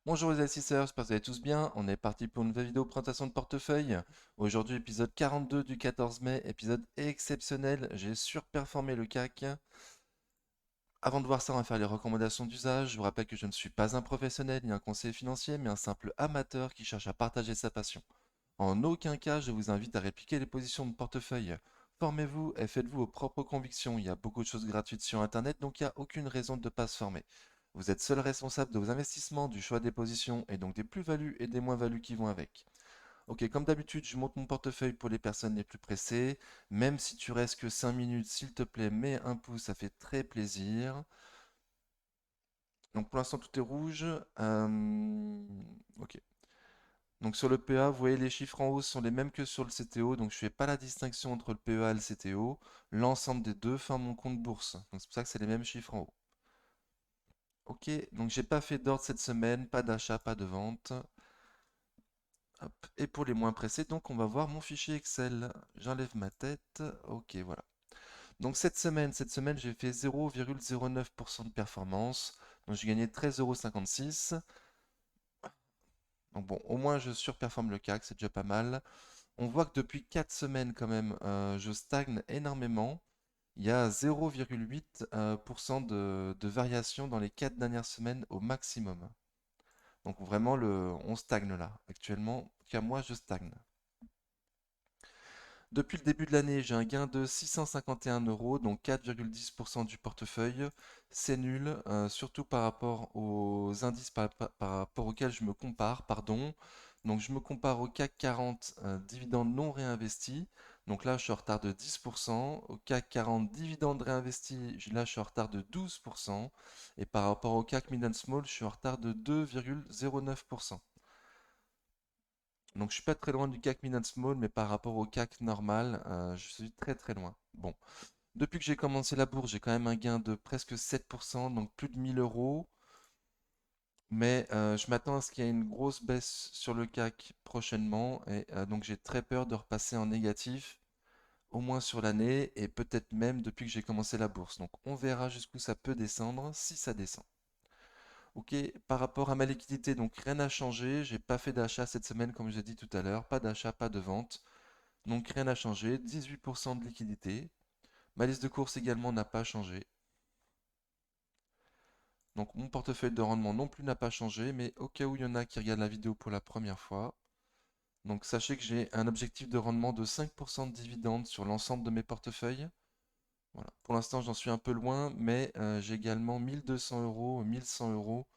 Bonjour les investisseurs, j'espère que vous allez tous bien. On est parti pour une nouvelle vidéo présentation de portefeuille. Aujourd'hui, épisode 42 du 14 mai, épisode exceptionnel. J'ai surperformé le CAC. Avant de voir ça, on va faire les recommandations d'usage. Je vous rappelle que je ne suis pas un professionnel ni un conseiller financier, mais un simple amateur qui cherche à partager sa passion. En aucun cas, je vous invite à répliquer les positions de portefeuille. Formez-vous et faites-vous vos propres convictions. Il y a beaucoup de choses gratuites sur Internet, donc il n'y a aucune raison de ne pas se former. Vous êtes seul responsable de vos investissements, du choix des positions et donc des plus-values et des moins-values qui vont avec. Ok, comme d'habitude, je monte mon portefeuille pour les personnes les plus pressées. Même si tu restes que 5 minutes, s'il te plaît, mets un pouce, ça fait très plaisir. Donc pour l'instant, tout est rouge. Ok. Donc sur le PA, vous voyez les chiffres en haut sont les mêmes que sur le CTO, donc je fais pas la distinction entre le PEA et le CTO. L'ensemble des deux forme mon compte bourse. Donc c'est pour ça que c'est les mêmes chiffres en haut. Ok, donc j'ai pas fait d'ordre cette semaine, pas d'achat, pas de vente. Hop. Et pour les moins pressés, donc on va voir mon fichier Excel. J'enlève ma tête. Ok, voilà. Donc cette semaine j'ai fait 0,09% de performance. Donc j'ai gagné 13,56 €. Donc bon, au moins je surperforme le CAC, c'est déjà pas mal. On voit que depuis 4 semaines quand même, je stagne énormément. Il y a 0,8% de variation dans les 4 dernières semaines au maximum. Donc vraiment, on stagne là. Actuellement, en tout cas moi, je stagne. Depuis le début de l'année, j'ai un gain de 651 euros, donc 4,10% du portefeuille. C'est nul, surtout par rapport aux indices par rapport auxquels je me compare, pardon. Donc je me compare au CAC 40 dividendes non réinvestis. Donc là, je suis en retard de 10%. Au CAC 40 dividendes réinvestis, là, je suis en retard de 12%. Et par rapport au CAC Mid and Small, je suis en retard de 2,09%. Donc je suis pas très loin du CAC Mid and Small, mais par rapport au CAC normal, je suis très très loin. Bon, depuis que j'ai commencé la bourse, j'ai quand même un gain de presque 7%, donc plus de 1000 euros. Mais je m'attends à ce qu'il y ait une grosse baisse sur le CAC prochainement, et donc j'ai très peur de repasser en négatif, au moins sur l'année, et peut-être même depuis que j'ai commencé la bourse. Donc on verra jusqu'où ça peut descendre, si ça descend. Ok, par rapport à ma liquidité, donc rien n'a changé. J'ai pas fait d'achat cette semaine, comme je l'ai dit tout à l'heure. Pas d'achat, pas de vente. Donc rien n'a changé, 18% de liquidité. Ma liste de courses également n'a pas changé. Donc mon portefeuille de rendement non plus n'a pas changé, mais au cas où il y en a qui regardent la vidéo pour la première fois, donc sachez que j'ai un objectif de rendement de 5% de dividendes sur l'ensemble de mes portefeuilles. Voilà. Pour l'instant j'en suis un peu loin, mais j'ai également 1200 euros, 1100 euros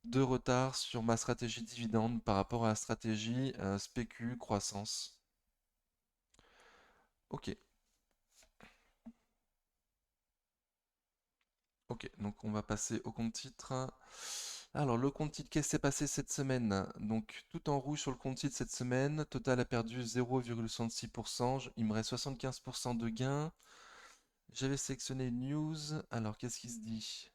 de retard sur ma stratégie dividende par rapport à la stratégie spécu croissance. Ok, ok, donc on va passer au compte titre. Alors, le compte titre, qu'est-ce qui s'est passé cette semaine? Donc, tout en rouge sur le compte titre cette semaine. Total a perdu 0,66%. Il me reste 75% de gains. J'avais sélectionné news. Alors, qu'est-ce qui se dit?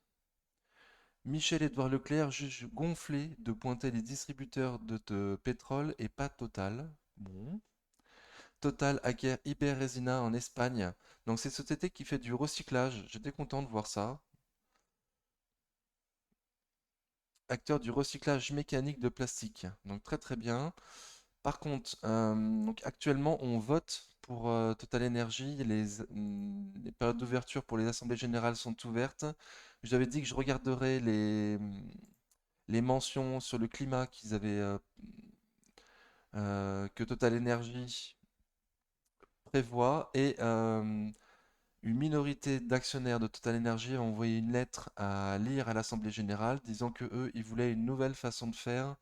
Michel-Édouard Leclerc juge gonflé de pointer les distributeurs de pétrole et pas Total. Bon. Total acquiert Iberresina en Espagne. Donc, c'est une société qui fait du recyclage. J'étais content de voir ça. Acteur du recyclage mécanique de plastique. Donc, très très bien. Par contre, donc actuellement, on vote pour Total Energy. Les périodes d'ouverture pour les assemblées générales sont ouvertes. Je vous avais dit que je regarderais les mentions sur le climat qu'ils avaient, que Total Energy prévoit. Et une minorité d'actionnaires de Total Energy a envoyé une lettre à lire à l'assemblée générale disant que eux, ils voulaient une nouvelle façon de faire.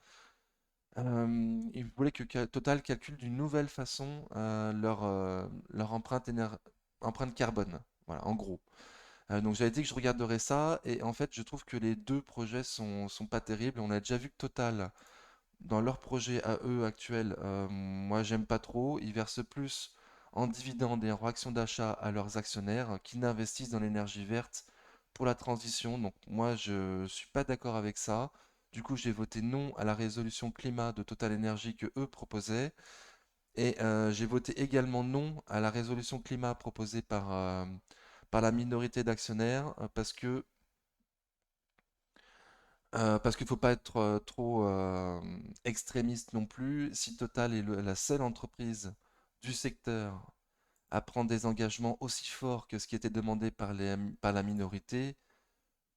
Ils voulaient que Total calcule d'une nouvelle façon leur empreinte carbone. Voilà, en gros. Donc j'avais dit que je regarderais ça, et en fait je trouve que les deux projets sont pas terribles. On a déjà vu que Total, dans leur projet à eux actuel, moi j'aime pas trop. Ils versent plus en dividendes et en actions d'achat à leurs actionnaires qui n'investissent dans l'énergie verte pour la transition. Donc moi je suis pas d'accord avec ça. Du coup j'ai voté non à la résolution climat de Total Energy que eux proposaient. Et j'ai voté également non à la résolution climat proposée par la minorité d'actionnaires parce que Parce qu'il ne faut pas être trop extrémiste non plus. Si Total est la seule entreprise du secteur à prendre des engagements aussi forts que ce qui était demandé par la minorité,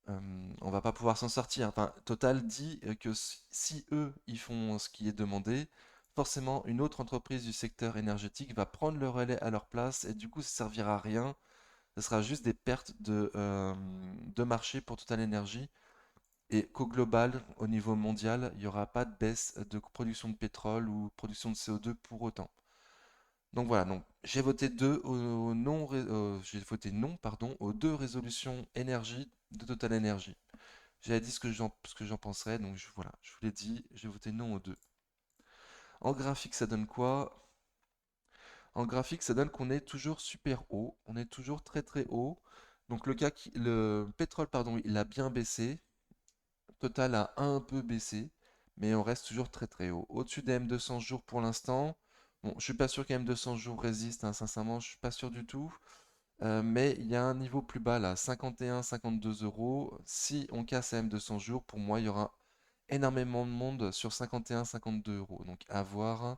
on va pas pouvoir s'en sortir. Enfin, Total dit que si eux, ils font ce qui est demandé, forcément, une autre entreprise du secteur énergétique va prendre le relais à leur place et du coup, ça servira à rien. Ce sera juste des pertes de marché pour Total Energy et qu'au global, au niveau mondial, il n'y aura pas de baisse de production de pétrole ou production de CO2 pour autant. Donc voilà, donc j'ai voté j'ai voté non, pardon, aux deux résolutions énergie de Total Energy. J'avais dit ce que j'en penserais, donc voilà, je vous l'ai dit, j'ai voté non aux deux. En graphique, ça donne quoi? En graphique, ça donne qu'on est toujours super haut, on est toujours très très haut. Donc le pétrole, pardon, il a bien baissé, Total a un peu baissé, mais on reste toujours très très haut. Au-dessus des M200 jours pour l'instant. Bon, je suis pas sûr qu'un M200 jours résiste, hein, sincèrement, je suis pas sûr du tout. Mais il y a un niveau plus bas là, 51, 52 euros. Si on casse à M200 jours, pour moi, il y aura énormément de monde sur 51, 52 euros. Donc à voir.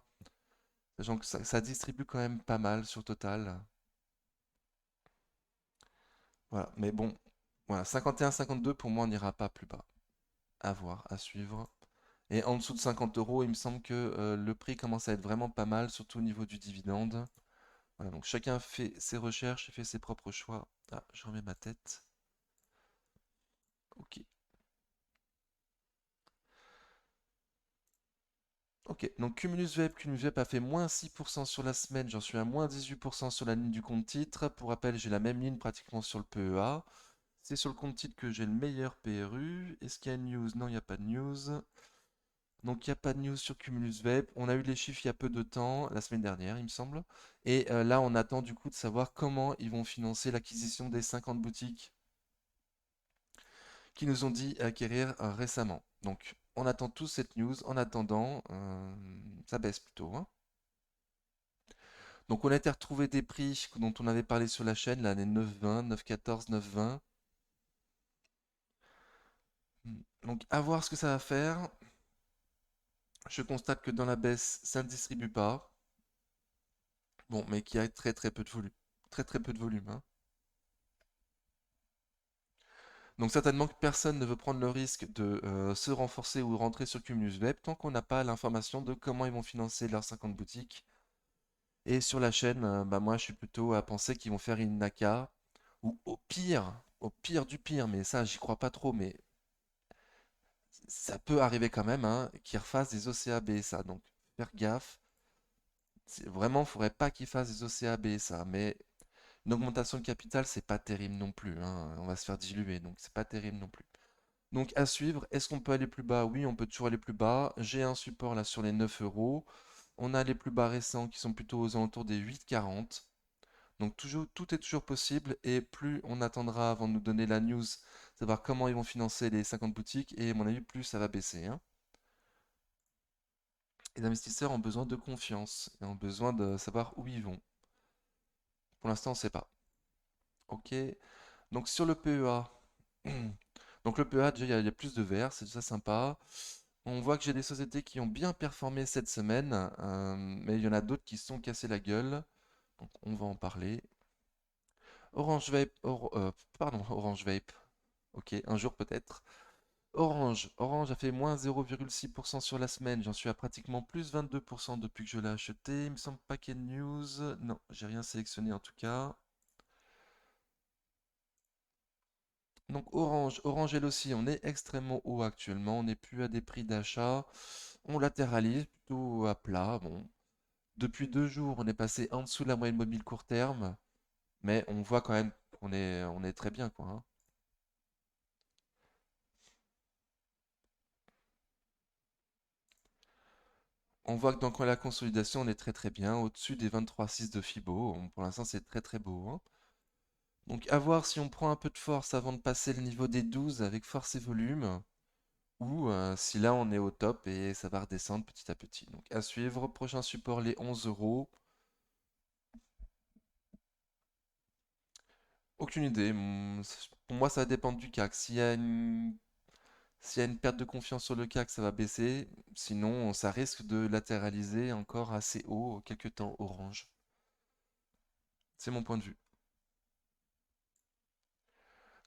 Sachant que ça distribue quand même pas mal sur Total. Voilà, mais bon, voilà, 51, 52 pour moi, on n'ira pas plus bas. À voir, à suivre. Et en dessous de 50 euros, il me semble que le prix commence à être vraiment pas mal, surtout au niveau du dividende. Voilà, donc chacun fait ses recherches et fait ses propres choix. Ah, je remets ma tête. Ok. Ok, donc Cumulus Vape a fait moins 6% sur la semaine, j'en suis à moins 18% sur la ligne du compte titre. Pour rappel, j'ai la même ligne pratiquement sur le PEA. C'est sur le compte titre que j'ai le meilleur PRU. Est-ce qu'il y a une news? Non, il n'y a pas de news. Donc il n'y a pas de news sur Cumulus Vape. On a eu les chiffres il y a peu de temps, la semaine dernière, il me semble. Et là, on attend du coup de savoir comment ils vont financer l'acquisition des 50 boutiques qui nous ont dit acquérir récemment. Donc on attend tous cette news. En attendant, ça baisse plutôt, hein. Donc on a été retrouver des prix dont on avait parlé sur la chaîne, là, les 9,20, 9,14, 9,20. Donc à voir ce que ça va faire. Je constate que dans la baisse, ça ne distribue pas. Bon, mais qu'il y a très très peu de volume. Très très peu de volume, hein. Donc certainement que personne ne veut prendre le risque de se renforcer ou rentrer sur Cumulus Web tant qu'on n'a pas l'information de comment ils vont financer leurs 50 boutiques. Et sur la chaîne, bah moi je suis plutôt à penser qu'ils vont faire une NACA, ou au pire du pire, mais ça j'y crois pas trop, mais ça peut arriver quand même, hein, qu'ils refassent des OCA BSA. Donc faire gaffe, vraiment, il faudrait pas qu'ils fassent des OCA BSA, mais une augmentation de capital, c'est pas terrible non plus, hein. On va se faire diluer, donc c'est pas terrible non plus. Donc à suivre, est-ce qu'on peut aller plus bas? Oui, on peut toujours aller plus bas. J'ai un support là sur les 9 euros. On a les plus bas récents qui sont plutôt aux alentours des 8,40. Donc toujours, tout est toujours possible et plus on attendra avant de nous donner la news, savoir comment ils vont financer les 50 boutiques et à mon avis plus ça va baisser, hein. Les investisseurs ont besoin de confiance et ont besoin de savoir où ils vont. Pour l'instant, on ne sait pas. Ok. Donc sur le PEA, donc le PEA, déjà, il y a plus de verts, c'est ça sympa. On voit que j'ai des sociétés qui ont bien performé cette semaine, mais il y en a d'autres qui se sont cassés la gueule. Donc on va en parler. Orange Vape, pardon, Orange Vape. Ok, un jour peut-être. Orange a fait moins 0,6% sur la semaine. J'en suis à pratiquement plus 22% depuis que je l'ai acheté. Il me semble pas qu'il y ait de news. Non, j'ai rien sélectionné en tout cas. Donc Orange elle aussi, on est extrêmement haut actuellement. On n'est plus à des prix d'achat. On latéralise plutôt à plat. Bon, depuis 2 jours, on est passé en dessous de la moyenne mobile court terme, mais on voit quand même on est très bien, quoi, hein. On voit que dans la consolidation, on est très très bien, au-dessus des 23,6 de Fibo. Pour l'instant, c'est très très beau, hein. Donc à voir si on prend un peu de force avant de passer le niveau des 12 avec force et volume, ou si là on est au top et ça va redescendre petit à petit. Donc à suivre, prochain support les 11 euros. Aucune idée. Pour moi, ça va dépendre du CAC. S'il y a une S'il y a une perte de confiance sur le CAC, ça va baisser. Sinon, ça risque de latéraliser encore assez haut quelques temps orange. C'est mon point de vue.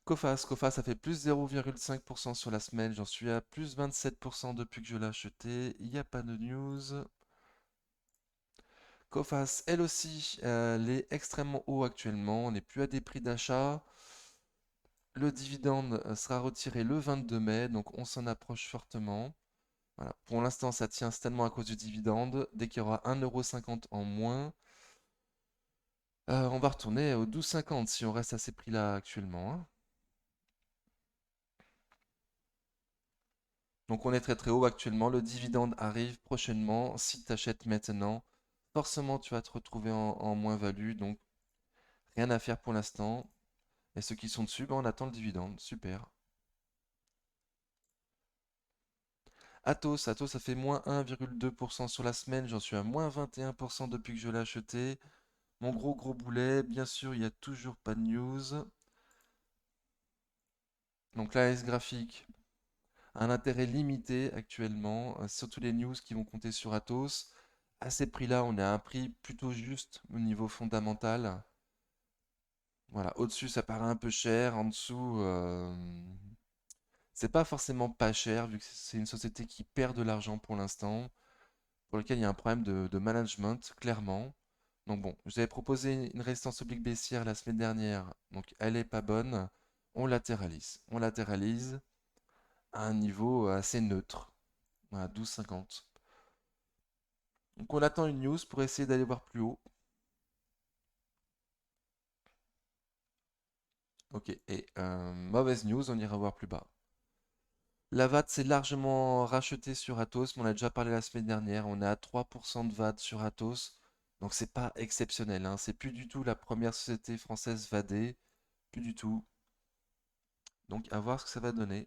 Coface a fait plus 0,5% sur la semaine. J'en suis à plus 27% depuis que je l'ai acheté. Il n'y a pas de news. Coface, elle aussi, elle est extrêmement haut actuellement. On n'est plus à des prix d'achat. Le dividende sera retiré le 22 mai, donc on s'en approche fortement. Voilà. Pour l'instant, ça tient certainement à cause du dividende. Dès qu'il y aura 1,50 € en moins, on va retourner au 12,50 si on reste à ces prix-là actuellement, hein. Donc on est très très haut actuellement. Le dividende arrive prochainement. Si tu achètes maintenant, forcément tu vas te retrouver en moins-value. Donc rien à faire pour l'instant. Et ceux qui sont dessus, ben, on attend le dividende. Super. Atos, ça fait moins 1,2% sur la semaine. J'en suis à moins 21% depuis que je l'ai acheté. Mon gros boulet, bien sûr, il n'y a toujours pas de news. Donc la S graphique a un intérêt limité actuellement, surtout les news qui vont compter sur Atos. À ces prix-là, on est à un prix plutôt juste au niveau fondamental. Voilà, au-dessus, ça paraît un peu cher. En dessous, c'est pas forcément pas cher, vu que c'est une société qui perd de l'argent pour l'instant, pour lequel il y a un problème de management, clairement. Donc bon, je vous avais proposé une résistance oblique baissière la semaine dernière, donc elle est pas bonne. On latéralise. On latéralise à un niveau assez neutre, à 12,50. Donc on attend une news pour essayer d'aller voir plus haut. Ok, et mauvaise news, on ira voir plus bas. La VAT s'est largement rachetée sur Atos, mais on a déjà parlé la semaine dernière. On est à 3% de VAT sur Atos, donc c'est pas exceptionnel, hein. C'est plus du tout la première société française vadée, plus du tout. Donc à voir ce que ça va donner.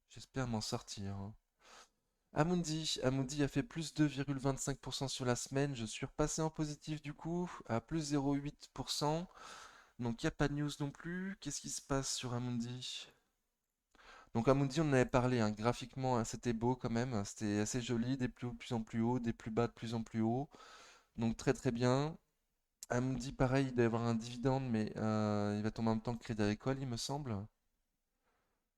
J'espère m'en sortir, hein. Amundi a fait plus 2,25% sur la semaine. Je suis repassé en positif du coup, à plus 0,8%. Donc il n'y a pas de news non plus. Qu'est-ce qui se passe sur Amundi? Donc Amundi, on en avait parlé, hein. Graphiquement, hein, c'était beau quand même. C'était assez joli, des plus hauts de plus en plus haut, des plus bas de plus en plus haut. Donc très très bien. Amundi, pareil, il doit y avoir un dividende, mais il va tomber en même temps que Crédit Agricole, il me semble.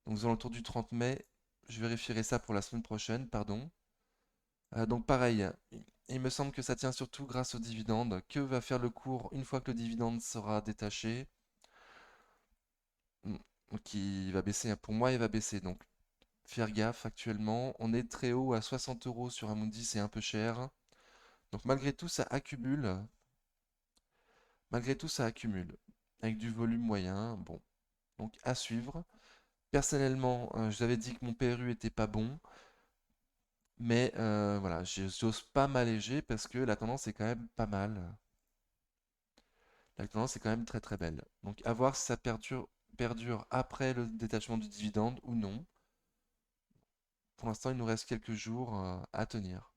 Donc aux alentours du 30 mai. Je vérifierai ça pour la semaine prochaine, pardon. Donc pareil, il me semble que ça tient surtout grâce au dividende. Que va faire le cours une fois que le dividende sera détaché? Hmm, qui va baisser, hein. Pour moi, il va baisser. Donc faire gaffe actuellement. On est très haut à 60 € sur Amundi, c'est un peu cher. Donc malgré tout, ça accumule. Malgré tout, ça accumule. Avec du volume moyen. Bon, donc à suivre. Personnellement, je vous avais dit que mon PRU était pas bon. Mais voilà, j'ose pas m'alléger parce que la tendance est quand même pas mal. La tendance est quand même très très belle. Donc à voir si ça perdure après le détachement du dividende ou non. Pour l'instant, il nous reste quelques jours à tenir.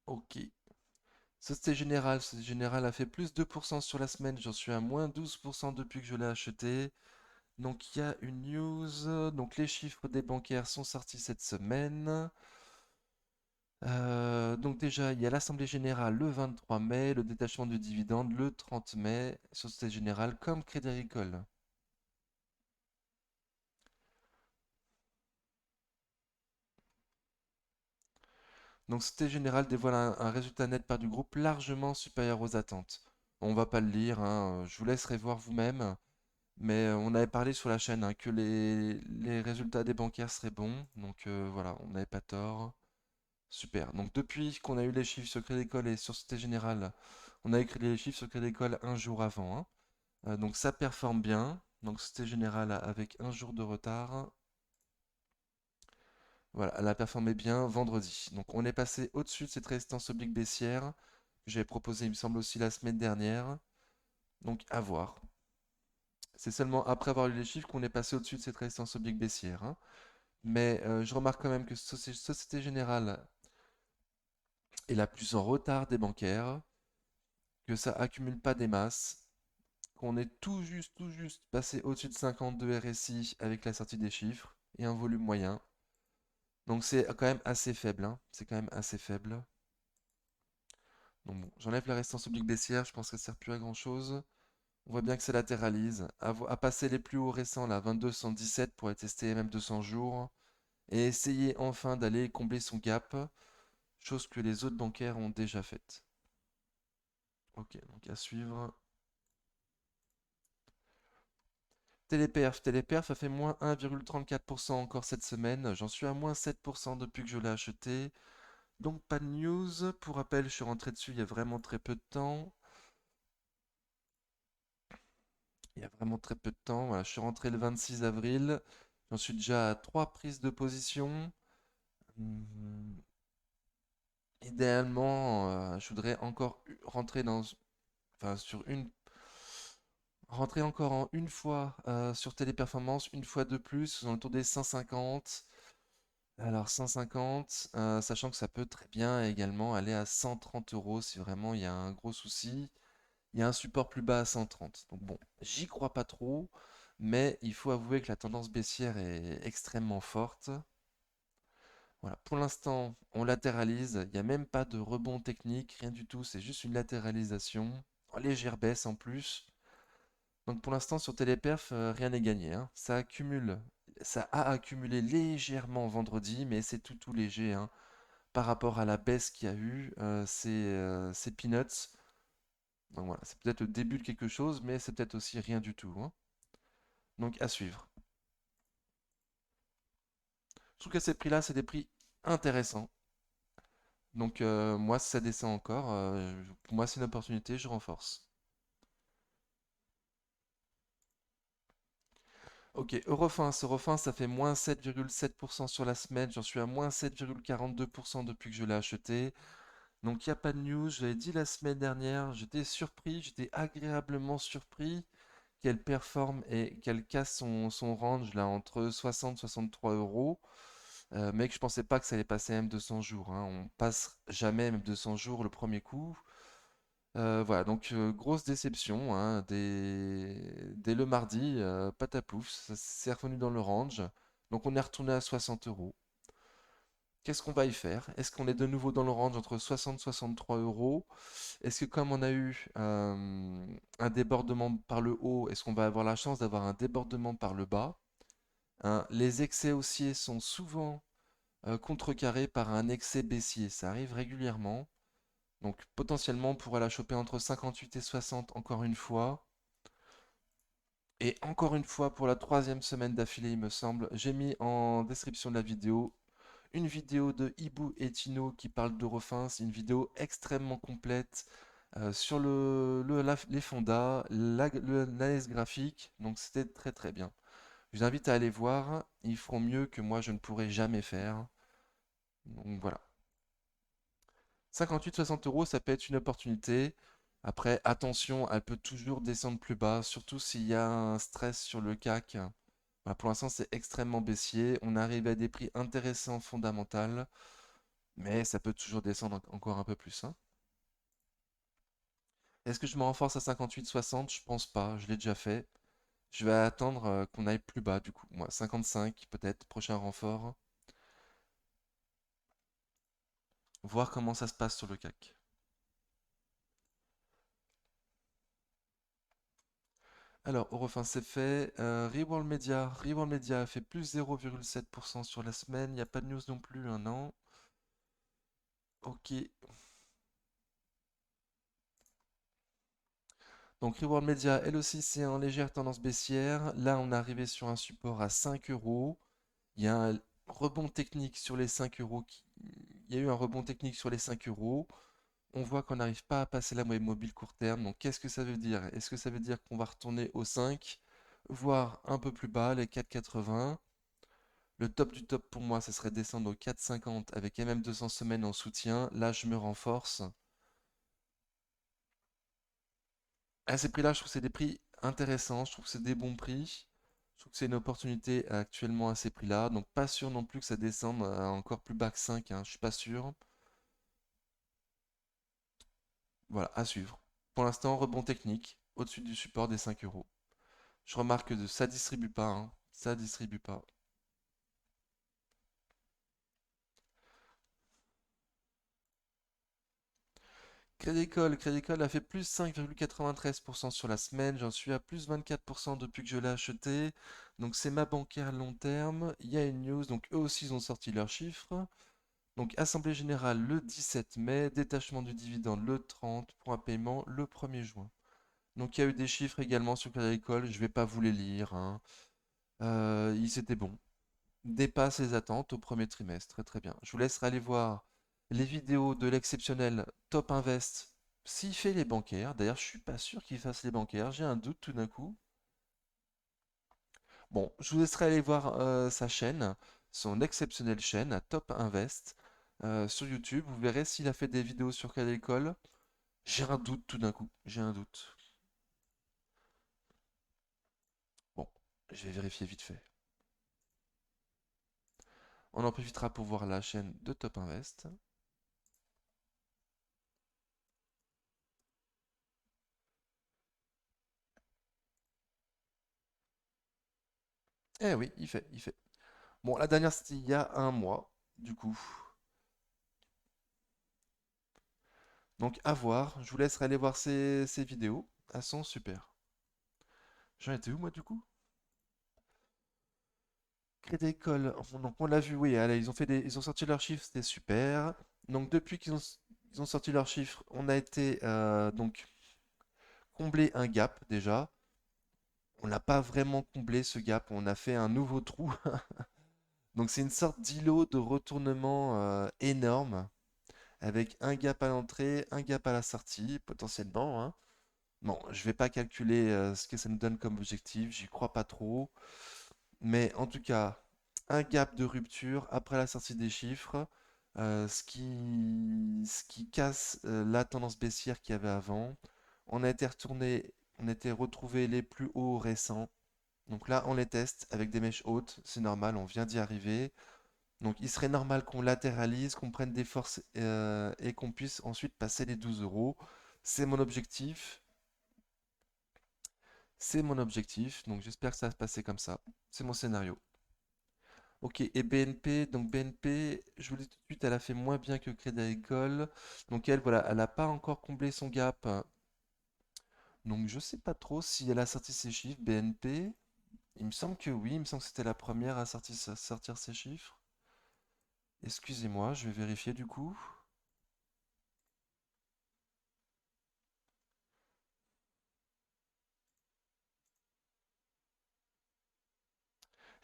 Ok. Société Générale a fait plus 2% sur la semaine. J'en suis à moins 12% depuis que je l'ai acheté. Donc il y a une news. Donc les chiffres des bancaires sont sortis cette semaine. Donc déjà, il y a l'Assemblée Générale le 23 mai, le détachement du dividende le 30 mai, Société Générale comme Crédit Agricole. Donc Société Générale dévoile un résultat net part du groupe largement supérieur aux attentes. On va pas le lire, hein, je vous laisserai voir vous-même, mais on avait parlé sur la chaîne, hein, que les résultats des bancaires seraient bons, donc voilà, on n'avait pas tort. Super. Donc depuis qu'on a eu les chiffres sur Crédit Agricole et sur Société Générale, on a écrit les chiffres sur Crédit Agricole un jour avant, hein. Donc ça performe bien. Donc Société Générale avec un jour de retard. Voilà, elle a performé bien vendredi. Donc on est passé au-dessus de cette résistance oblique baissière que j'avais proposé, il me semble aussi la semaine dernière. Donc à voir. C'est seulement après avoir lu les chiffres qu'on est passé au-dessus de cette résistance oblique baissière, hein. Mais je remarque quand même que Société Générale est la plus en retard des bancaires, que ça accumule pas des masses, on est tout juste passé au-dessus de 50 de RSI avec la sortie des chiffres et un volume moyen. Donc c'est quand même assez faible, hein. C'est quand même assez faible. Donc bon, j'enlève la résistance oblique baissière, je pense que ça sert plus à grand chose. On voit bien que ça latéralise. À passer les plus hauts récents, là, 2217 pour être testé même 200 jours. Et essayer enfin d'aller combler son gap, chose que les autres bancaires ont déjà faite. Ok, donc à suivre. Téléperf a fait moins 1,34% encore cette semaine. J'en suis à moins 7% depuis que je l'ai acheté. Donc pas de news. Pour rappel, je suis rentré dessus il y a vraiment très peu de temps. Il y a vraiment très peu de temps. Voilà, je suis rentré le 26 avril. J'en suis déjà à 3 prises de position. Hmm, idéalement, je voudrais encore rentrer enfin, rentrer encore en une fois sur Téléperformance, une fois de plus, dans le tour des 150. Alors 150, sachant que ça peut très bien également aller à 130 euros si vraiment il y a un gros souci. Il y a un support plus bas à 130. Donc bon, j'y crois pas trop, mais il faut avouer que la tendance baissière est extrêmement forte. Voilà, pour l'instant, on latéralise, il n'y a même pas de rebond technique, rien du tout, c'est juste une latéralisation, en légère baisse en plus. Donc pour l'instant sur Téléperf, rien n'est gagné, hein. Ça a accumulé légèrement vendredi, mais c'est tout léger, hein. Par rapport à la baisse qu'il y a eu, c'est peanuts. Donc voilà, c'est peut-être le début de quelque chose, mais c'est peut-être aussi rien du tout, hein. Donc à suivre. Je trouve que ces prix-là, c'est des prix intéressants. Donc moi, si ça descend encore, pour moi c'est une opportunité, je renforce. Ok, Eurofins, ça fait moins 7,7% sur la semaine, j'en suis à moins 7,42% depuis que je l'ai acheté. Donc il n'y a pas de news, j'avais dit la semaine dernière, j'étais surpris, j'étais agréablement surpris qu'elle performe et qu'elle casse son range là entre 60 et 63 euros. Mais que je pensais pas que ça allait passer M200 jours, hein. On passe jamais M200 jours le premier coup. Voilà, donc grosse déception, hein, dès le mardi, patapouf, ça s'est revenu dans le range. Donc on est retourné à 60 euros. Qu'est-ce qu'on va y faire? Est-ce qu'on est de nouveau dans le range entre 60 et 63 euros? Est-ce que comme on a eu un débordement par le haut, est-ce qu'on va avoir la chance d'avoir un débordement par le bas? Hein, les excès haussiers sont souvent contrecarrés par un excès baissier. Ça arrive régulièrement. Donc potentiellement, on pourrait la choper entre 58 et 60 encore une fois. Et encore une fois, pour la troisième semaine d'affilée, il me semble, j'ai mis en description de la vidéo une vidéo de Ibu et Tino qui parle d'Eurofins, une vidéo extrêmement complète sur les fondas, l'analyse graphique, donc c'était très très bien. Je vous invite à aller voir, ils feront mieux que moi je ne pourrais jamais faire. Donc voilà. 58-60 euros, ça peut être une opportunité. Après, attention, elle peut toujours descendre plus bas, surtout s'il y a un stress sur le CAC. Voilà, pour l'instant, c'est extrêmement baissier. On arrive à des prix intéressants fondamentaux, mais ça peut toujours descendre encore un peu plus, hein. Est-ce que je me renforce à 58-60? Je pense pas, je l'ai déjà fait. Je vais attendre qu'on aille plus bas, du coup. Moi, 55 peut-être, prochain renfort. Voir comment ça se passe sur le CAC. Alors, Eurofins, c'est fait. Reworld Media a fait plus 0,7% sur la semaine. Il n'y a pas de news non plus, hein, non? Ok. Donc, Reworld Media, elle aussi, c'est en légère tendance baissière. Là, on est arrivé sur un support à 5 euros. Il y a un rebond technique sur les 5 euros. Il y a eu un rebond technique sur les 5 euros. On voit qu'on n'arrive pas à passer la moyenne mobile court terme. Donc, qu'est-ce que ça veut dire? Est-ce que ça veut dire qu'on va retourner au 5, voire un peu plus bas, les 4,80? Le top du top pour moi, ce serait descendre au 4,50 avec MM200 semaines en soutien. Là, je me renforce. À ces prix-là, je trouve que c'est des prix intéressants. Je trouve que c'est des bons prix. Je trouve que c'est une opportunité actuellement à ces prix-là. Donc, pas sûr non plus que ça descende encore plus bas que 5, hein. Je suis pas sûr. Voilà, à suivre. Pour l'instant, rebond technique. au-dessus du support des 5 euros. Je remarque que ça distribue pas, hein. Ça distribue pas. Crédit Agricole a fait plus 5,93% sur la semaine. J'en suis à plus 24% depuis que je l'ai acheté. Donc c'est ma bancaire long terme. Il y a une news, donc eux aussi ils ont sorti leurs chiffres. Donc Assemblée générale le 17 mai, détachement du dividende le 30 pour un paiement le 1er juin. Donc il y a eu des chiffres également sur Crédit Agricole, je ne vais pas vous les lire, hein. Ils étaient bons. Dépasse les attentes au premier trimestre. Très très bien. Je vous laisserai aller voir les vidéos de l'exceptionnel Top Invest. S'il fait les bancaires, d'ailleurs je suis pas sûr qu'il fasse les bancaires, j'ai un doute tout d'un coup. Bon, je vous laisserai aller voir sa chaîne, son exceptionnelle chaîne à Top Invest sur YouTube. Vous verrez s'il a fait des vidéos sur quelle école. J'ai un doute tout d'un coup, j'ai un doute. Bon, je vais vérifier vite fait. On en profitera pour voir la chaîne de Top Invest. Eh oui, il fait, il fait. Bon, la dernière, c'était il y a un mois, du coup. Donc, à voir. Je vous laisserai aller voir ces vidéos. Elles sont super. J'en étais où, moi, du coup? Crédit Agricole. Donc, on l'a vu, oui. Allez, ils ont sorti leurs chiffres, c'était super. Donc, depuis ils ont sorti leurs chiffres, on a été donc combler un gap déjà. On n'a pas vraiment comblé ce gap. On a fait un nouveau trou. Donc, c'est une sorte d'îlot de retournement énorme avec un gap à l'entrée, un gap à la sortie, potentiellement, hein. Bon, je vais pas calculer ce que ça nous donne comme objectif, j'y crois pas trop. Mais en tout cas, un gap de rupture après la sortie des chiffres, ce qui casse la tendance baissière qu'il y avait avant. On a été retourné, on a été retrouvé les plus hauts récents. Donc là, on les teste avec des mèches hautes, c'est normal, on vient d'y arriver. Donc il serait normal qu'on latéralise, qu'on prenne des forces et qu'on puisse ensuite passer les 12 euros. C'est mon objectif. C'est mon objectif. Donc j'espère que ça va se passer comme ça. C'est mon scénario. Ok, et BNP, donc BNP, je vous le dis tout de suite, elle a fait moins bien que Crédit Agricole. Donc elle, voilà, elle n'a pas encore comblé son gap. Donc je sais pas trop si elle a sorti ses chiffres, BNP. Il me semble que oui, il me semble que c'était la première à sortir ses chiffres. Excusez-moi, je vais vérifier du coup.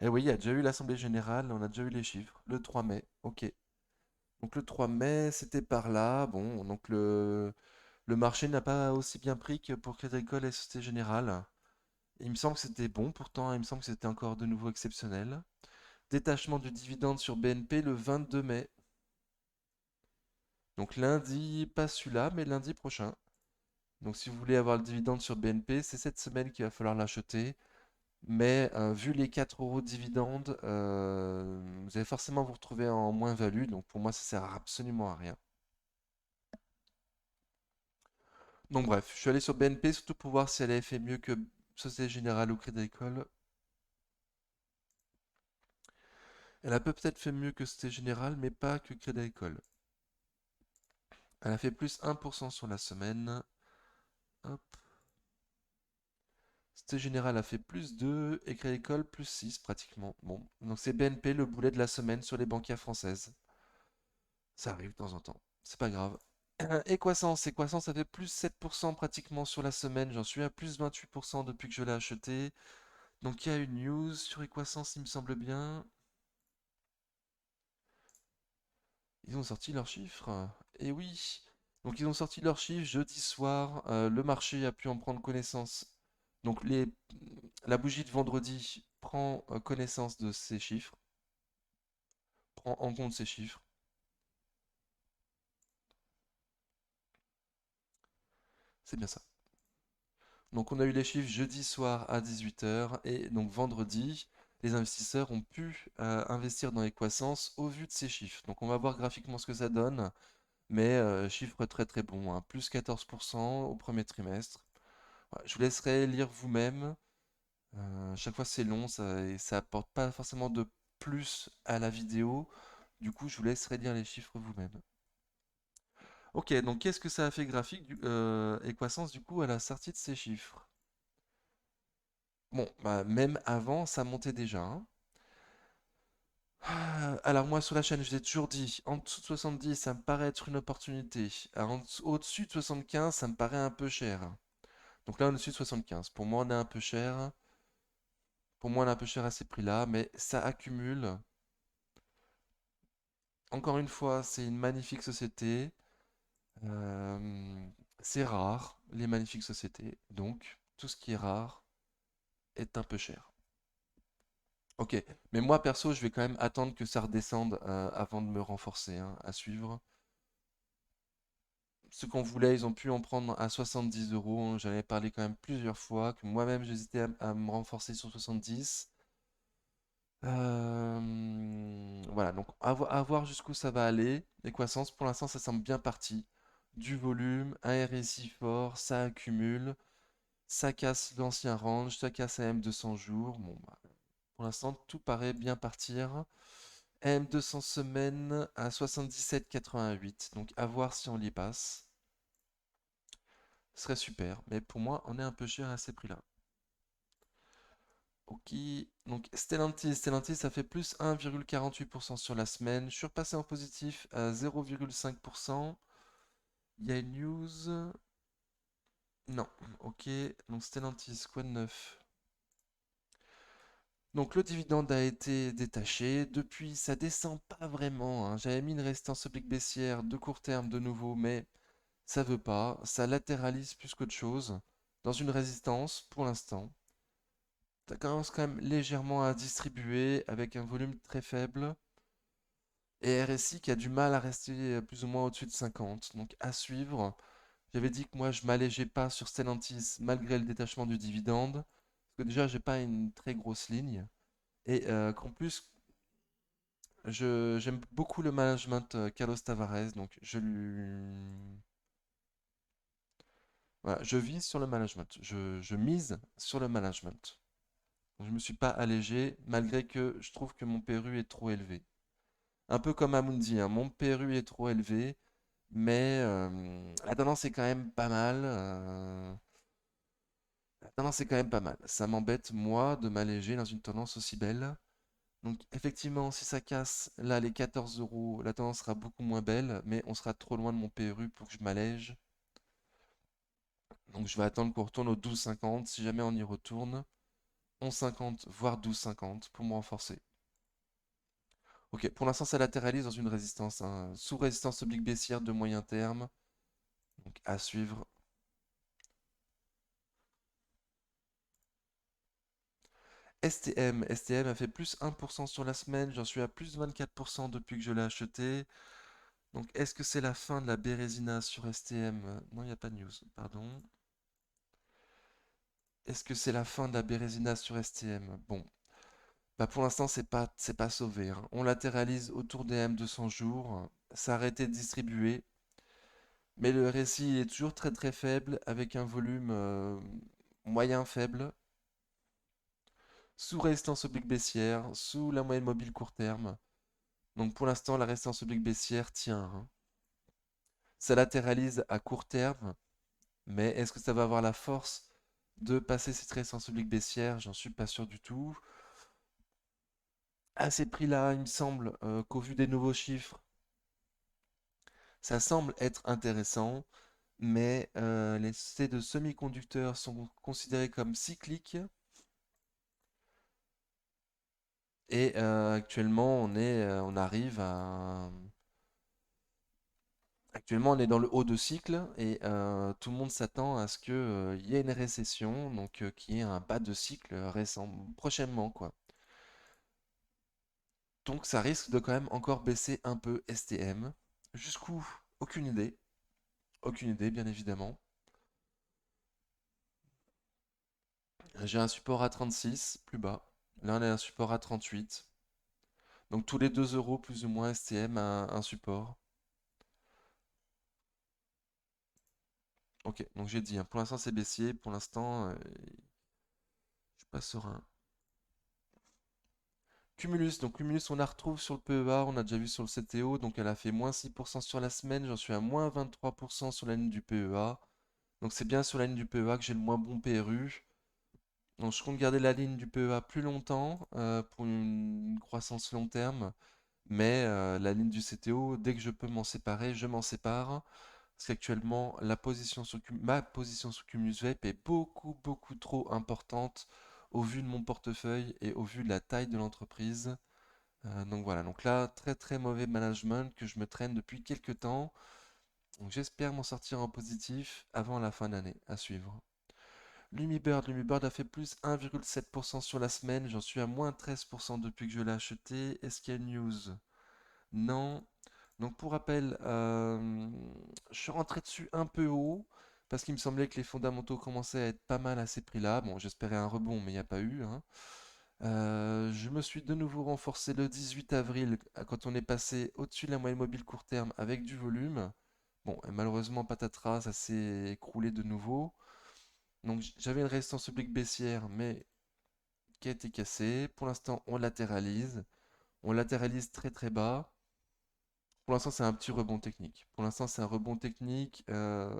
Eh oui, il y a déjà eu l'Assemblée générale, on a déjà eu les chiffres. Le 3 mai, ok. Donc le 3 mai, c'était par là. Bon, donc le marché n'a pas aussi bien pris que pour Crédit Agricole et Société Générale. Il me semble que c'était bon, pourtant, il me semble que c'était encore de nouveau exceptionnel. Détachement du dividende sur BNP le 22 mai. Donc lundi, pas celui-là, mais lundi prochain. Donc si vous voulez avoir le dividende sur BNP, c'est cette semaine qu'il va falloir l'acheter. Mais vu les 4 euros de dividende, vous allez forcément vous retrouver en moins-value. Donc pour moi, ça sert absolument à rien. Donc bref, je suis allé sur BNP surtout pour voir si elle avait fait mieux que Société Générale ou Crédit Agricole. Elle a peut-être fait mieux que Société Générale, mais pas que Crédit Agricole. Elle a fait plus 1% sur la semaine. Hop. Société Générale a fait plus 2 et Crédit Agricole plus 6 pratiquement. Bon, donc c'est BNP le boulet de la semaine sur les banquières françaises. Ça arrive de temps en temps. C'est pas grave. Equasens, ça fait plus 7% pratiquement sur la semaine. J'en suis à plus 28% depuis que je l'ai acheté. Donc il y a une news sur Equasens, il me semble bien. Ils ont sorti leurs chiffres. Et oui. Donc ils ont sorti leurs chiffres jeudi soir. Le marché a pu en prendre connaissance. Donc la bougie de vendredi prend connaissance de ces chiffres, prend en compte ces chiffres. C'est bien ça. Donc on a eu les chiffres jeudi soir à 18 heures et donc vendredi, les investisseurs ont pu investir dans les croissances au vu de ces chiffres. Donc on va voir graphiquement ce que ça donne, mais chiffre très très bon, hein, plus 14% au premier trimestre. Ouais, je vous laisserai lire vous-même. Chaque fois c'est long et ça apporte pas forcément de plus à la vidéo. Du coup, je vous laisserai lire les chiffres vous-même. Ok, donc qu'est-ce que ça a fait graphique Equasens du coup à la sortie de ces chiffres? Bon, bah, même avant, ça montait déjà, hein. Alors moi sur la chaîne, je l'ai toujours dit, en dessous de 70, ça me paraît être une opportunité. Au-dessus de 75, ça me paraît un peu cher. Donc là, on est au-dessus de 75. Pour moi, on est un peu cher. Pour moi, on est un peu cher à ces prix-là, mais ça accumule. Encore une fois, c'est une magnifique société. Euh, c'est rare, les magnifiques sociétés. Donc, tout ce qui est rare est un peu cher. Ok, mais moi perso, je vais quand même attendre que ça redescende avant de me renforcer, hein, à suivre. Ceux qu'on voulait, ils ont pu en prendre à 70 euros, hein. J'en avais parlé quand même plusieurs fois, que moi-même j'hésitais à me renforcer sur 70. Voilà, donc à voir jusqu'où ça va aller. Les croissances, pour l'instant, ça semble bien parti. Du volume, un RSI fort, ça accumule, ça casse l'ancien range, ça casse AM 200 jours. Bon, bah, pour l'instant, tout paraît bien partir. AM 200 semaines à 77,88. Donc à voir si on y passe. Ce serait super. Mais pour moi, on est un peu cher à ces prix-là. Ok. Donc Stellantis, ça fait plus 1,48% sur la semaine. Je suis repassé en positif à 0,5%. Il y a une news. Non. Ok. Donc Stellantis, quoi de neuf? Donc le dividende a été détaché. Depuis, ça descend pas vraiment, hein. J'avais mis une résistance oblique baissière de court terme de nouveau, mais ça veut pas. Ça latéralise plus qu'autre chose. Dans une résistance, pour l'instant. Ça commence quand même légèrement à distribuer avec un volume très faible. Et RSI qui a du mal à rester plus ou moins au-dessus de 50. Donc à suivre. J'avais dit que moi je m'allégeais pas sur Stellantis malgré le détachement du dividende. Parce que déjà j'ai pas une très grosse ligne. Et qu'en plus j'aime beaucoup le management Carlos Tavares. Donc voilà, je vise sur le management. Je mise sur le management. Donc, je me suis pas allégé malgré que je trouve que mon PRU est trop élevé. Un peu comme Amundi, hein, mon PRU est trop élevé, mais la tendance est quand même pas mal. La tendance est quand même pas mal. Ça m'embête, moi, de m'alléger dans une tendance aussi belle. Donc, effectivement, si ça casse là les 14 euros, la tendance sera beaucoup moins belle, mais on sera trop loin de mon PRU pour que je m'allège. Donc, je vais attendre qu'on retourne au 12,50. Si jamais on y retourne, 11,50 voire 12,50 pour me renforcer. Ok, pour l'instant, ça latéralise dans une résistance, hein, sous résistance oblique baissière de moyen terme. Donc, à suivre. STM a fait plus 1% sur la semaine, j'en suis à plus 24% depuis que je l'ai acheté. Donc est-ce que c'est la fin de la Bérésina sur STM? Non, il n'y a pas de news, pardon. Est-ce que c'est la fin de la Bérésina sur STM? Bon, bah pour l'instant c'est pas sauvé, hein. On latéralise autour des M200 jours, ça a arrêté de distribuer, mais le RSI est toujours très très faible avec un volume moyen faible, sous résistance oblique baissière, sous la moyenne mobile court terme. Donc pour l'instant, la résistance oblique baissière tient, hein. Ça latéralise à court terme, mais est-ce que ça va avoir la force de passer cette résistance oblique baissière? J'en suis pas sûr du tout. À ces prix-là, il me semble qu'au vu des nouveaux chiffres, ça semble être intéressant, mais les sociétés de semi-conducteurs sont considérées comme cycliques et actuellement on arrive à Actuellement, on est dans le haut de cycle et tout le monde s'attend à ce qu'il y ait une récession, donc qu'il y ait un bas de cycle récent prochainement, quoi. Donc ça risque de quand même encore baisser un peu STM. Jusqu'où? Aucune idée. Aucune idée, bien évidemment. J'ai un support à 36, plus bas. Là, on a un support à 38. Donc tous les 2 euros plus ou moins STM a un support. Ok, donc j'ai dit, hein, pour l'instant c'est baissier, pour l'instant je suis pas serein. Cumulus, donc Cumulus on la retrouve sur le PEA, on a déjà vu sur le CTO, donc elle a fait moins 6% sur la semaine, j'en suis à moins 23% sur la ligne du PEA. Donc c'est bien sur la ligne du PEA que j'ai le moins bon PRU. Donc je compte garder la ligne du PEA plus longtemps pour une croissance long terme, mais la ligne du CTO, dès que je peux m'en séparer, je m'en sépare. Parce qu'actuellement, ma position sur Cumulus Vape est beaucoup trop importante au vu de mon portefeuille et au vu de la taille de l'entreprise. Donc voilà, donc là, très mauvais management que je me traîne depuis quelques temps. Donc j'espère m'en sortir en positif avant la fin d'année, à suivre. Lumibird a fait plus 1,7% sur la semaine, j'en suis à moins 13% depuis que je l'ai acheté. Est-ce qu'il y a une news? Non. Donc pour rappel, je suis rentré dessus un peu haut parce qu'il me semblait que les fondamentaux commençaient à être pas mal à ces prix-là. Bon, j'espérais un rebond, mais il n'y a pas eu, hein. Je me suis de nouveau renforcé le 18 avril quand on est passé au-dessus de la moyenne mobile court terme avec du volume. Bon, et malheureusement, patatras, ça s'est écroulé de nouveau. Donc j'avais une résistance oblique baissière, mais qui a été cassée. Pour l'instant, on latéralise. On latéralise très bas. Pour l'instant, c'est un petit rebond technique. Pour l'instant, c'est un rebond technique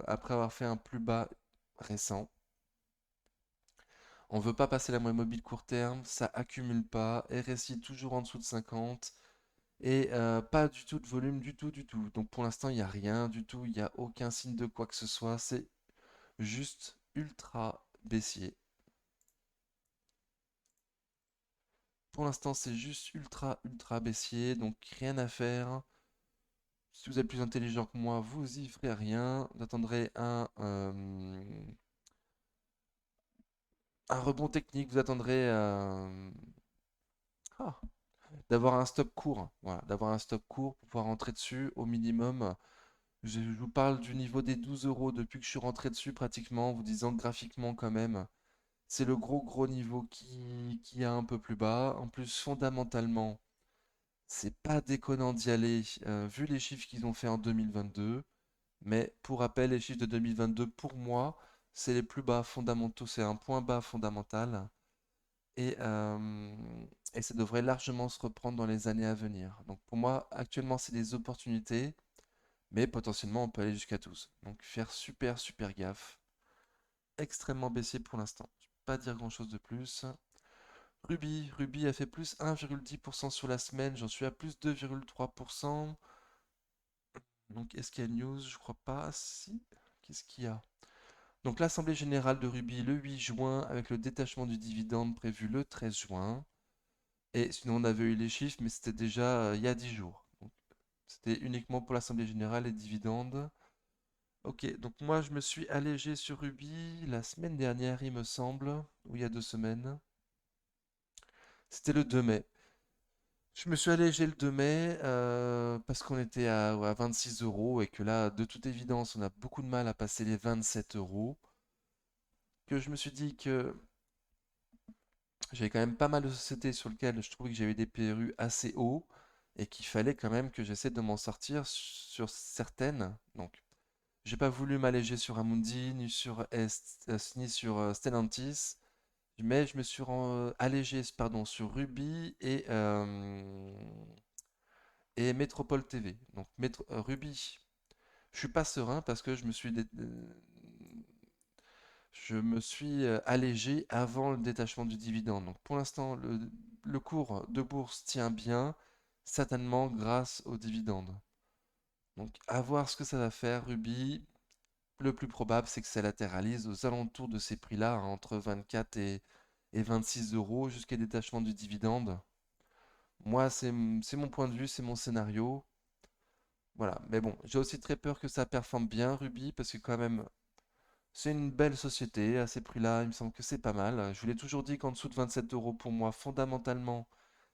après avoir fait un plus bas récent. On veut pas passer la moyenne mobile court terme, ça accumule pas. RSI toujours en dessous de 50 et pas du tout de volume du tout. Donc pour l'instant, il n'y a rien du tout, il n'y a aucun signe de quoi que ce soit. C'est juste ultra baissier. Pour l'instant, c'est juste ultra baissier, donc rien à faire. Si vous êtes plus intelligent que moi, vous y ferez rien. Vous attendrez un rebond technique, vous attendrez ah, d'avoir un stop court. Voilà, d'avoir un stop court pour pouvoir rentrer dessus au minimum. Je vous parle du niveau des 12 euros depuis que je suis rentré dessus pratiquement, vous disant que graphiquement quand même, c'est le gros niveau qui est un peu plus bas. En plus, fondamentalement, c'est pas déconnant d'y aller vu les chiffres qu'ils ont fait en 2022. Mais pour rappel, les chiffres de 2022, pour moi, c'est les plus bas fondamentaux, c'est un point bas fondamental. Et, euh, et ça devrait largement se reprendre dans les années à venir. Donc pour moi, actuellement, c'est des opportunités, mais potentiellement, on peut aller jusqu'à 12. Donc faire super gaffe. Extrêmement baissier pour l'instant. Je peux pas dire grand-chose de plus. Ruby a fait plus 1,10% sur la semaine, j'en suis à plus 2,3%. Donc est-ce qu'il y a news? Je crois pas. Si. Qu'est-ce qu'il y a? Donc l'Assemblée générale de Ruby le 8 juin avec le détachement du dividende prévu le 13 juin. Et sinon on avait eu les chiffres, mais c'était déjà il y a 10 jours. Donc, c'était uniquement pour l'Assemblée générale et dividendes. Ok, donc moi je me suis allégé sur Ruby la semaine dernière, il me semble, ou il y a 2 semaines. C'était le 2 mai. Je me suis allégé le 2 mai parce qu'on était à 26 euros et que là, de toute évidence, on a beaucoup de mal à passer les 27 euros. Que je me suis dit que j'avais quand même pas mal de sociétés sur lesquelles je trouvais que j'avais des PRU assez hauts et qu'il fallait quand même que j'essaie de m'en sortir sur certaines. Donc, j'ai pas voulu m'alléger sur Amundi ni sur Stellantis, mais je me suis allégé pardon, sur Ruby et Métropole TV. Donc Ruby, je suis pas serein parce que je me suis allégé avant le détachement du dividende. Donc pour l'instant, le cours de bourse tient bien, certainement grâce au dividende. Donc à voir ce que ça va faire, Ruby. Le plus probable, c'est que ça latéralise aux alentours de ces prix-là, hein, entre 24 et 26 euros jusqu'à détachement du dividende. Moi, c'est mon point de vue, c'est mon scénario. Voilà. Mais bon, j'ai aussi très peur que ça performe bien, Ruby, parce que quand même, c'est une belle société à ces prix-là. Il me semble que c'est pas mal. Je vous l'ai toujours dit qu'en dessous de 27 euros, pour moi, fondamentalement,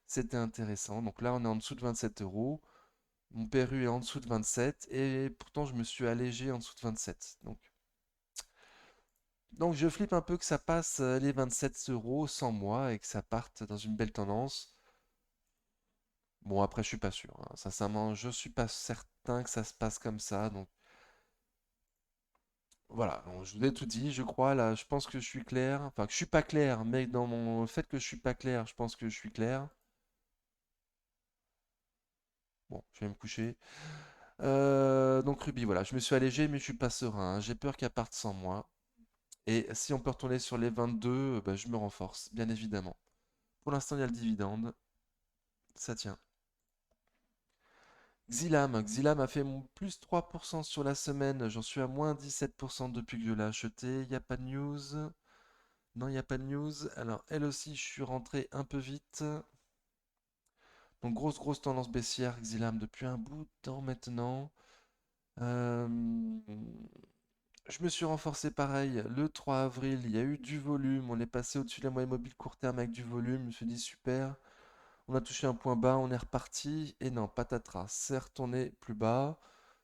c'était intéressant. Donc là, on est en dessous de 27 euros. Mon PRU est en dessous de 27 et pourtant, je me suis allégé en dessous de 27. Donc je flippe un peu que ça passe les 27 euros sans moi et que ça parte dans une belle tendance. Bon, après, je suis pas sûr, hein. Sincèrement, je suis pas certain que ça se passe comme ça. Donc Voilà, donc je vous ai tout dit, je crois, là, je pense que je suis clair. Enfin, que je suis pas clair, mais dans mon fait que je suis pas clair, je pense que je suis clair. Bon, je vais me coucher. Donc Ruby, voilà, je me suis allégé, mais je suis pas serein, hein. J'ai peur qu'elle parte sans moi. Et si on peut retourner sur les 22, bah, je me renforce, bien évidemment. Pour l'instant, il y a le dividende, ça tient. Xilam a fait mon plus 3% sur la semaine, j'en suis à moins 17% depuis que je l'ai acheté. Il n'y a pas de news. Non, il n'y a pas de news. Alors, elle aussi, je suis rentré un peu vite. Donc, grosse tendance baissière, Xilam, depuis un bout de temps maintenant. Euh, Je me suis renforcé pareil. Le 3 avril, il y a eu du volume. On est passé au-dessus de la moyenne mobile court terme avec du volume. Je me suis dit super. On a touché un point bas, on est reparti. Et non, patatras. C'est retourné plus bas.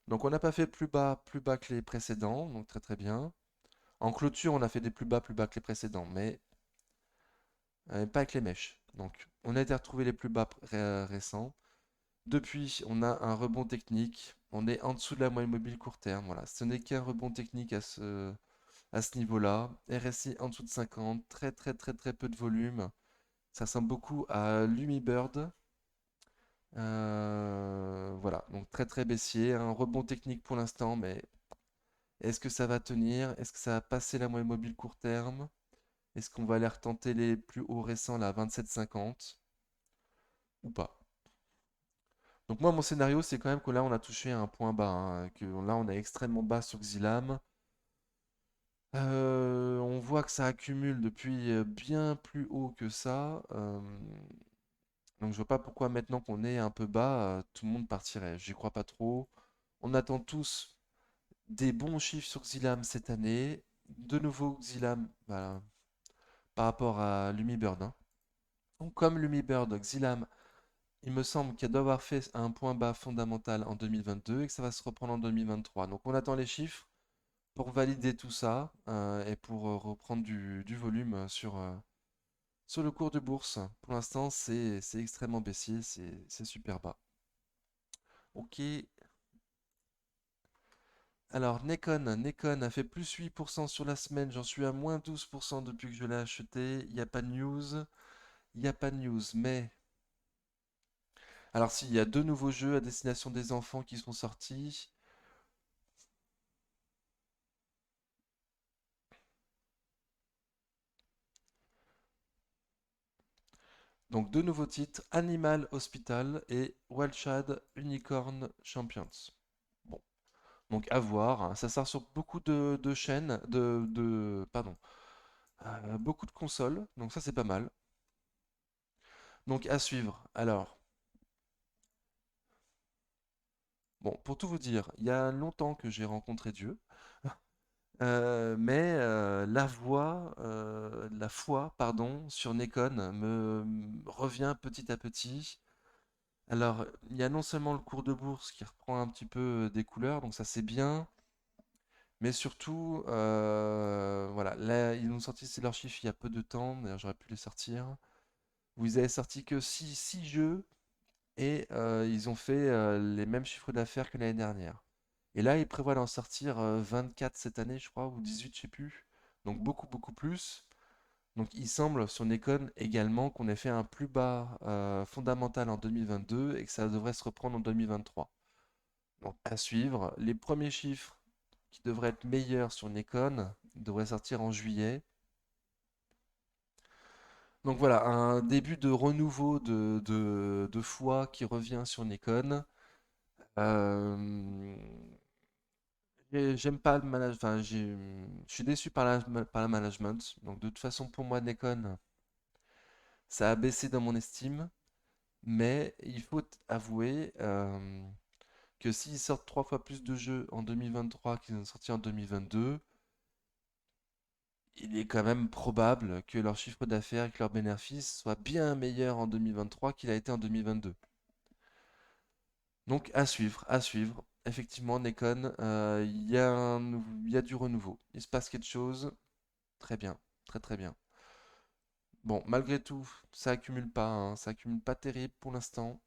Donc on n'a pas fait plus bas que les précédents. Donc très très bien. En clôture, on a fait des plus bas que les précédents. Mais pas avec les mèches. Donc on a été retrouver les plus bas récents. Depuis, on a un rebond technique. On est en dessous de la moyenne mobile court terme. Voilà. Ce n'est qu'un rebond technique à ce niveau-là. RSI en dessous de 50, très peu de volume. Ça ressemble beaucoup à Lumibird. Voilà, donc très baissier. Un rebond technique pour l'instant, mais est-ce que ça va tenir? Est-ce que ça va passer la moyenne mobile court terme? Est-ce qu'on va aller retenter les plus hauts récents, là, 27,50 ou pas? Donc moi, mon scénario, c'est quand même que là, on a touché un point bas, hein, que là, on est extrêmement bas sur Xilam. On voit que ça accumule depuis bien plus haut que ça. Donc je vois pas pourquoi maintenant qu'on est un peu bas, tout le monde partirait. J'y crois pas trop. On attend tous des bons chiffres sur Xilam cette année. De nouveau Xilam, voilà, par rapport à Lumibird, hein. Donc comme Lumibird, Xilam, il me semble qu'elle doit avoir fait un point bas fondamental en 2022 et que ça va se reprendre en 2023. Donc on attend les chiffres pour valider tout ça et pour reprendre du volume sur le cours de bourse. Pour l'instant, c'est extrêmement baissier, c'est super bas. Ok, alors Nekon a fait plus 8% sur la semaine, j'en suis à moins 12% depuis que je l'ai acheté. Il n'y a pas de news, il n'y a pas de news, mais... Alors si, il y a deux nouveaux jeux à destination des enfants qui sont sortis. Donc deux nouveaux titres, Animal Hospital et Wild Child Unicorn Champions. Bon, donc à voir, hein. Ça sort sur beaucoup de chaînes, pardon, beaucoup de consoles, donc ça c'est pas mal. Donc à suivre. Alors, bon, pour tout vous dire, il y a longtemps que j'ai rencontré Dieu, mais la foi, pardon, sur Nekon revient petit à petit. Alors, il y a non seulement le cours de bourse qui reprend un petit peu des couleurs, donc ça c'est bien, mais surtout, voilà, là, ils ont sorti leurs chiffres il y a peu de temps, d'ailleurs j'aurais pu les sortir. Vous avez sorti que six jeux et ils ont fait les mêmes chiffres d'affaires que l'année dernière. Et là, ils prévoient d'en sortir 24 cette année, je crois, ou 18, je sais plus. Donc beaucoup plus. Donc il semble sur Nikon également qu'on ait fait un plus bas fondamental en 2022 et que ça devrait se reprendre en 2023. Donc à suivre, les premiers chiffres qui devraient être meilleurs sur Nikon devraient sortir en juillet. Donc voilà, un début de renouveau de foi qui revient sur Nikon. Euh, J'aime pas le management, enfin, je suis déçu par la management. Donc de toute façon, pour moi, Nikon, ça a baissé dans mon estime. Mais il faut avouer que s'ils sortent trois fois plus de jeux en 2023 qu'ils ont sorti en 2022, il est quand même probable que leur chiffre d'affaires et que leurs bénéfices soient bien meilleurs en 2023 qu'il a été en 2022. Donc à suivre, à suivre. Effectivement, Nekon, il y a du renouveau. Il se passe quelque chose. Très bien, très bien. Bon, malgré tout, ça accumule pas, hein, ça accumule pas terrible pour l'instant.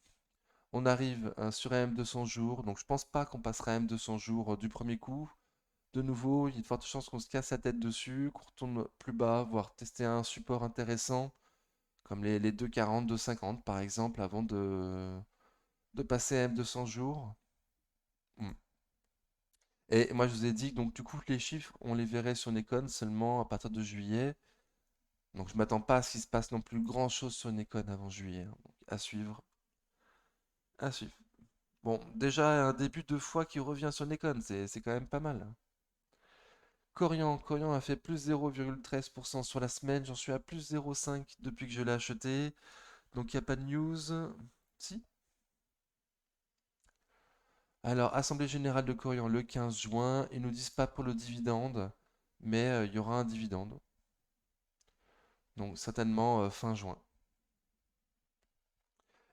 On arrive sur AM 200 jours, donc je pense pas qu'on passera AM 200 jours du premier coup. De nouveau, il y a de fortes chances qu'on se casse la tête dessus, qu'on retourne plus bas, voire tester un support intéressant, comme les 2,40, 2,50 par exemple, avant de passer à M200 jours. Hmm. Et moi, je vous ai dit que donc du coup, les chiffres, on les verrait sur Nikon seulement à partir de juillet. Donc je m'attends pas à ce qu'il se passe non plus grand-chose sur Nikon avant juillet, hein. Donc, à suivre, à suivre. Bon, déjà un début de fois qui revient sur Nikon, c'est quand même pas mal, hein. Corian a fait plus 0,13% sur la semaine, j'en suis à plus 0,5 depuis que je l'ai acheté. Donc il n'y a pas de news. Si. Alors, Assemblée générale de Corian le 15 juin, ils nous disent pas pour le dividende, mais il y aura un dividende. Donc certainement fin juin.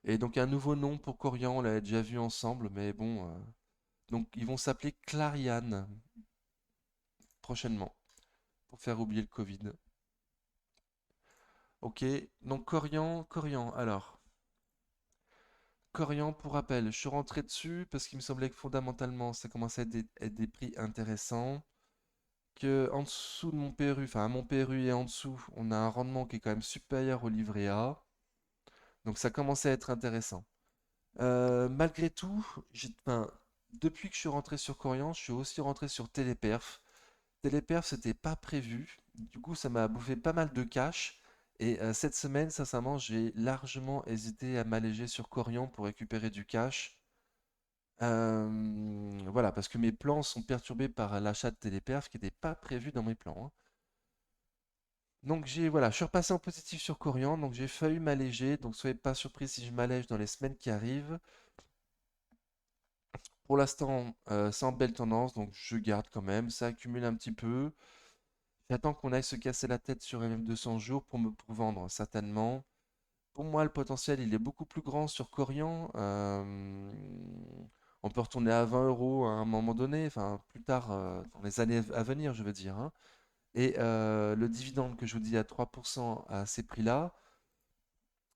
Et donc un nouveau nom pour Corian, on l'avait déjà vu ensemble, mais bon. Donc ils vont s'appeler Clariane prochainement, pour faire oublier le Covid. Ok, donc Corian, alors. Corian, pour rappel, je suis rentré dessus parce qu'il me semblait que fondamentalement ça commençait à être des prix intéressants. Que en dessous de mon PRU, enfin à mon PRU et en dessous, on a un rendement qui est quand même supérieur au livret A. Donc ça commençait à être intéressant. Malgré tout, enfin, depuis que je suis rentré sur Corian, je suis aussi rentré sur Téléperf. Téléperf, c'était pas prévu. Du coup, ça m'a bouffé pas mal de cash. Et cette semaine, sincèrement, j'ai largement hésité à m'alléger sur Corian pour récupérer du cash. Voilà, parce que mes plans sont perturbés par l'achat de Téléperf qui n'était pas prévu dans mes plans, hein. Donc voilà, je suis repassé en positif sur Corian, donc j'ai failli m'alléger, donc soyez pas surpris si je m'allège dans les semaines qui arrivent. Pour l'instant, c'est en belle tendance, donc je garde quand même, ça accumule un petit peu. J'attends qu'on aille se casser la tête sur MM200 jours pour vendre, certainement. Pour moi, le potentiel, il est beaucoup plus grand sur Corian. On peut retourner à 20 euros à un moment donné, enfin plus tard, dans les années à venir, je veux dire, hein. Et le dividende que je vous dis à 3% à ces prix-là,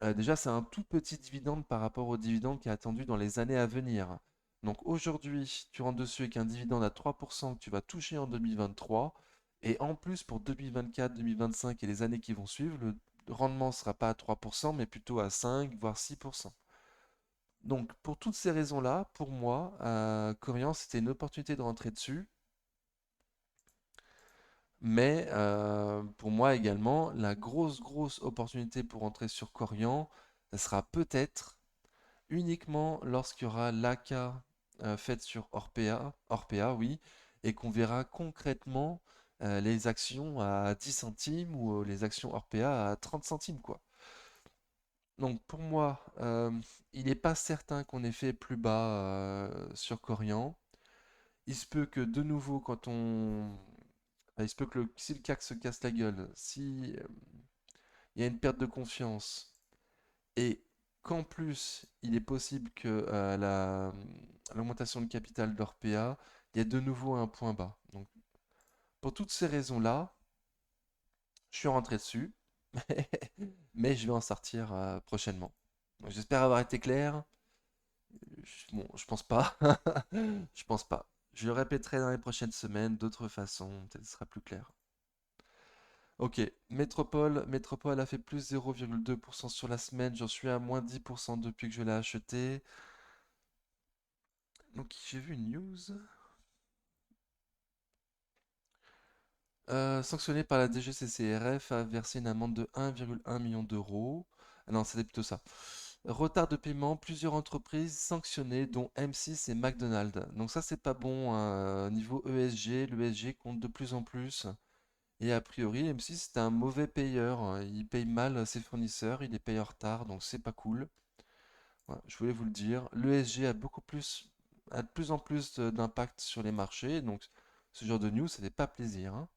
déjà, c'est un tout petit dividende par rapport au dividende qui est attendu dans les années à venir. Donc aujourd'hui, tu rentres dessus avec un dividende à 3% que tu vas toucher en 2023. Et en plus, pour 2024, 2025 et les années qui vont suivre, le rendement ne sera pas à 3%, mais plutôt à 5, voire 6%. Donc pour toutes ces raisons-là, pour moi, Corian, c'était une opportunité de rentrer dessus. Mais pour moi également, la grosse opportunité pour rentrer sur Corian, ça sera peut-être uniquement lorsqu'il y aura l'AK faite sur Orpea, oui, et qu'on verra concrètement les actions à 10 centimes ou les actions Orpea à 30 centimes, quoi. Donc pour moi, il n'est pas certain qu'on ait fait plus bas sur Corian. Il se peut que de nouveau, il se peut que si le CAC se casse la gueule, si il y a une perte de confiance et qu'en plus, il est possible que l'augmentation de capital d'Orpea, il y a de nouveau un point bas. Donc, pour toutes ces raisons-là, je suis rentré dessus, mais je vais en sortir prochainement. Donc, j'espère avoir été clair. Bon, je pense pas. Je pense pas. Je le répéterai dans les prochaines semaines, d'autres façons, peut-être ce sera plus clair. Ok, Métropole a fait plus 0,2% sur la semaine, j'en suis à moins 10% depuis que je l'ai acheté. Donc j'ai vu une news. Sanctionné par la DGCCRF a versé une amende de 1,1 million d'euros. Ah non, c'était plutôt ça. Retard de paiement, plusieurs entreprises sanctionnées, dont M6 et McDonald's. Donc ça, c'est pas bon, hein. Niveau ESG, l'ESG compte de plus en plus. Et a priori, M6 c'est un mauvais payeur, hein. Il paye mal ses fournisseurs, il les paye en retard, donc c'est pas cool. Voilà, je voulais vous le dire. L'ESG a de plus en plus d'impact sur les marchés, donc ce genre de news, ça fait pas plaisir, hein.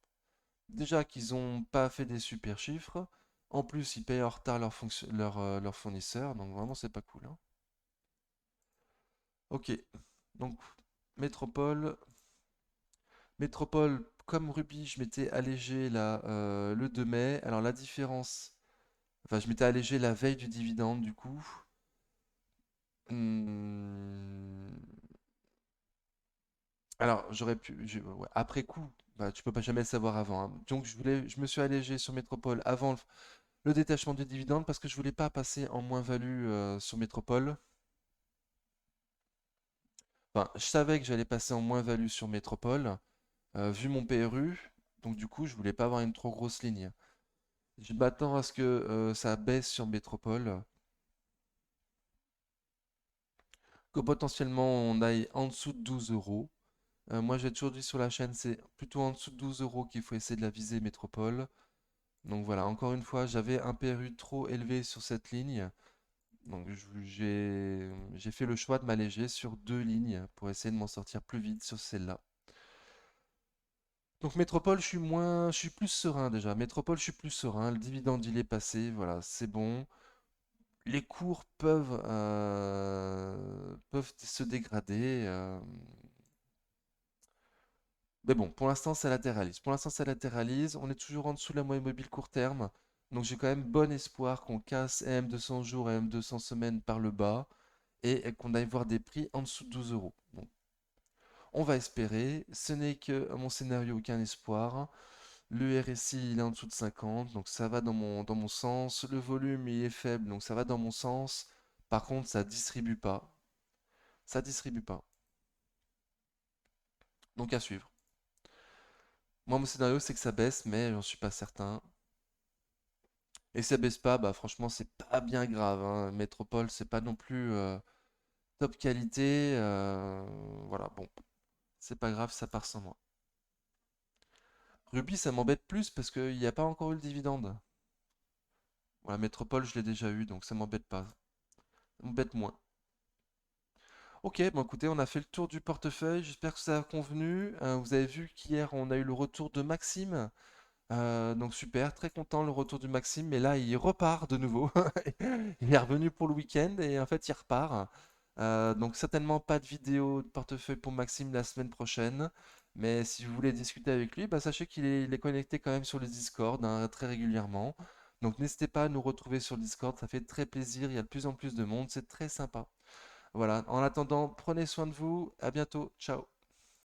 Déjà qu'ils ont pas fait des super chiffres, en plus ils payent en retard leurs fournisseurs, donc vraiment c'est pas cool, hein. Ok, donc Métropole. Métropole, comme Ruby, je m'étais allégé là, le 2 mai. Alors la différence, enfin je m'étais allégé la veille du dividende du coup. Hmm, Alors, ouais, après coup, bah, tu peux pas jamais le savoir avant, hein. Donc, je me suis allégé sur Métropole avant le détachement des dividendes parce que je voulais pas passer en moins-value sur Métropole. Enfin, je savais que j'allais passer en moins-value sur Métropole, vu mon PRU. Donc, du coup, je voulais pas avoir une trop grosse ligne. Je m'attends à ce que ça baisse sur Métropole, que potentiellement on aille en dessous de 12 euros. Moi, j'ai toujours dit sur la chaîne, c'est plutôt en dessous de 12 euros qu'il faut essayer de la viser Métropole. Donc voilà, encore une fois, j'avais un PRU trop élevé sur cette ligne. Donc j'ai fait le choix de m'alléger sur deux lignes pour essayer de m'en sortir plus vite sur celle-là. Donc Métropole, je suis plus serein déjà. Métropole, je suis plus serein. Le dividende, il est passé. Voilà, c'est bon. Les cours peuvent se dégrader. Mais bon, pour l'instant, ça latéralise. Pour l'instant, ça latéralise. On est toujours en dessous de la moyenne mobile court terme. Donc j'ai quand même bon espoir qu'on casse M200 jours et M200 semaines par le bas et qu'on aille voir des prix en dessous de 12 euros. Bon, on va espérer. Ce n'est que mon scénario, aucun espoir. Le RSI, il est en dessous de 50, donc ça va dans mon sens. Le volume, il est faible, donc ça va dans mon sens. Par contre, ça distribue pas. Ça distribue pas. Donc à suivre. Moi, mon scénario, c'est que ça baisse, mais j'en suis pas certain. Et si ça baisse pas, bah franchement, c'est pas bien grave, hein. Métropole, c'est pas non plus top qualité. Voilà, bon, c'est pas grave, ça part sans moi. Ruby, ça m'embête plus parce qu'il n'y a pas encore eu le dividende. Voilà, Métropole, je l'ai déjà eu, donc ça m'embête pas. Ça m'embête moins. Ok, bon écoutez, on a fait le tour du portefeuille. J'espère que ça a convenu. Vous avez vu qu'hier, on a eu le retour de Maxime. Donc super, très content le retour du Maxime, mais là il repart de nouveau. Il est revenu pour le week-end et en fait il repart. Donc certainement pas de vidéo de portefeuille pour Maxime la semaine prochaine. Mais si vous voulez discuter avec lui, bah, sachez il est connecté quand même sur le Discord, hein, très régulièrement. Donc n'hésitez pas à nous retrouver sur le Discord, ça fait très plaisir, il y a de plus en plus de monde, c'est très sympa. Voilà, en attendant, prenez soin de vous, à bientôt, ciao.